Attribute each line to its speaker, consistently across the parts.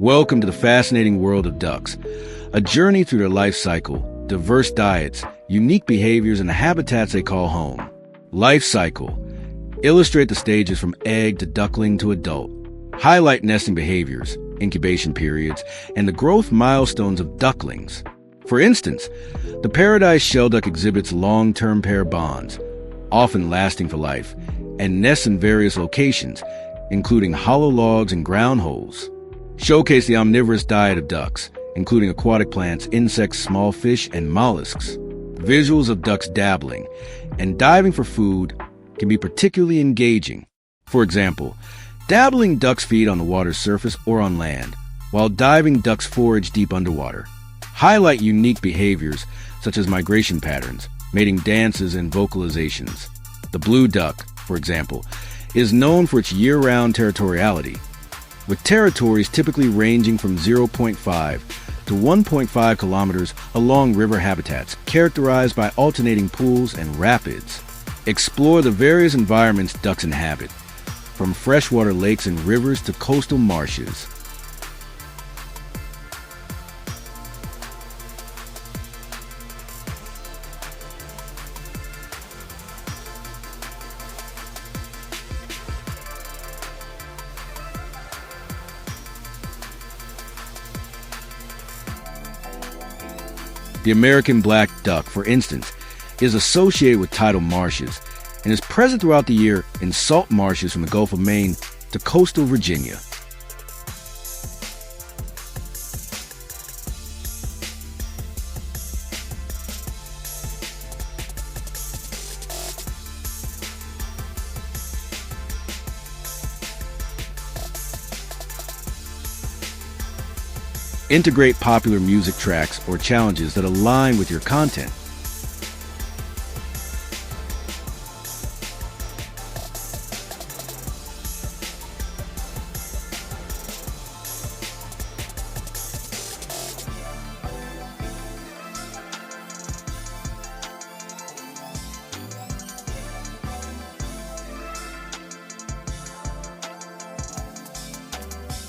Speaker 1: Welcome to the fascinating world of ducks, a journey through their life cycle, diverse diets, unique behaviors, and the habitats they call home. Life cycle. Illustrate the stages from egg to duckling to adult. Highlight nesting behaviors, incubation periods, and the growth milestones of ducklings. For instance, the paradise shelduck exhibits long-term pair bonds, often lasting for life, and nests in various locations, including hollow logs and ground holes. Showcase the omnivorous diet of ducks, including aquatic plants, insects, small fish, and mollusks. Visuals of ducks dabbling and diving for food can be particularly engaging. For example, dabbling ducks feed on the water's surface or on land, while diving ducks forage deep underwater. Highlight unique behaviors such as migration patterns, mating dances, and vocalizations. The blue duck, for example, is known for its year-round territoriality, with territories typically ranging from 0.5 to 1.5 kilometers along river habitats characterized by alternating pools and rapids. Explore the various environments ducks inhabit, from freshwater lakes and rivers to coastal marshes. The American black duck, for instance, is associated with tidal marshes and is present throughout the year in salt marshes from the Gulf of Maine to coastal Virginia. Integrate popular music tracks or challenges that align with your content.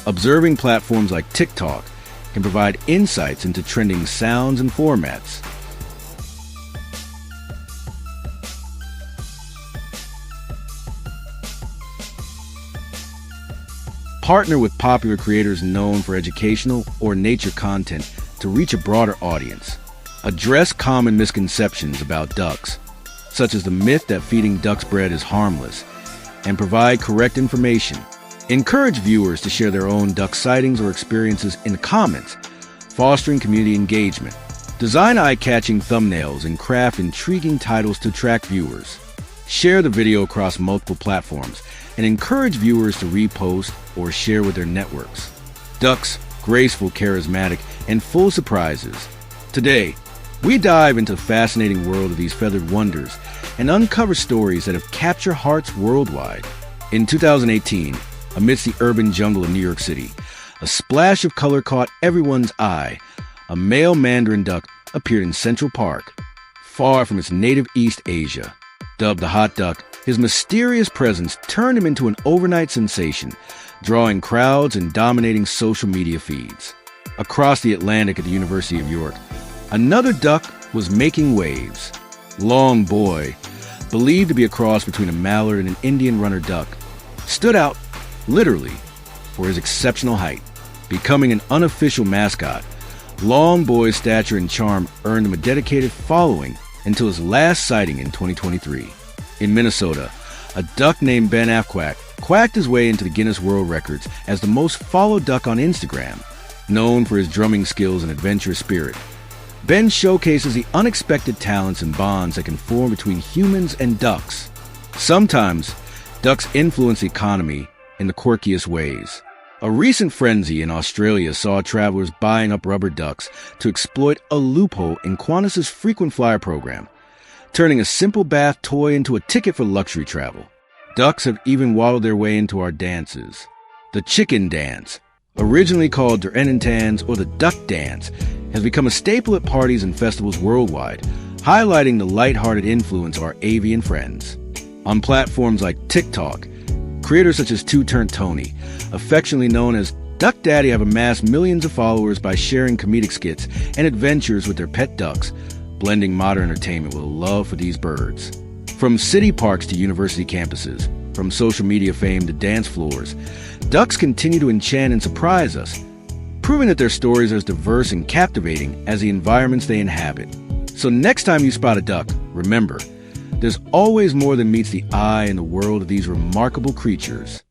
Speaker 1: Observing platforms like TikTok can provide insights into trending sounds and formats. Partner with popular creators known for educational or nature content to reach a broader audience. Address common misconceptions about ducks, such as the myth that feeding ducks bread is harmless, and provide correct information. Encourage viewers to share their own duck sightings or experiences in the comments, fostering community engagement. Design eye-catching thumbnails and craft intriguing titles to attract viewers. Share the video across multiple platforms and encourage viewers to repost or share with their networks. Ducks, graceful, charismatic, and full of surprises. Today, we dive into the fascinating world of these feathered wonders and uncover stories that have captured hearts worldwide. In 2018, amidst the urban jungle of New York City, a splash of color caught everyone's eye. A male mandarin duck appeared in Central Park, far from its native East Asia. Dubbed the hot duck, his mysterious presence turned him into an overnight sensation, drawing crowds and dominating social media feeds. Across the Atlantic at the University of York, another duck was making waves. Long Boy, believed to be a cross between a mallard and an Indian runner duck, stood out literally for his exceptional height. Becoming an unofficial mascot, Long Boy's stature and charm earned him a dedicated following until his last sighting in 2023. In Minnesota, a duck named Ben Afquack quacked his way into the Guinness World Records as the most followed duck on Instagram. Known for his drumming skills and adventurous spirit, Ben showcases the unexpected talents and bonds that can form between humans and ducks. Sometimes, ducks influence the economy in the quirkiest ways. A recent frenzy in Australia saw travelers buying up rubber ducks to exploit a loophole in Qantas's frequent flyer program, turning a simple bath toy into a ticket for luxury travel. Ducks have even waddled their way into our dances. The chicken dance, originally called Der Ennentans or the duck dance, has become a staple at parties and festivals worldwide, highlighting the lighthearted influence of our avian friends. On platforms like TikTok, creators such as Two Turnt Tony, affectionately known as Duck Daddy have amassed millions of followers by sharing comedic skits and adventures with their pet ducks, blending modern entertainment with a love for these birds. From city parks to university campuses, from social media fame to dance floors, ducks continue to enchant and surprise us, proving that their stories are as diverse and captivating as the environments they inhabit. So next time you spot a duck, remember, there's always more than meets the eye in the world of these remarkable creatures.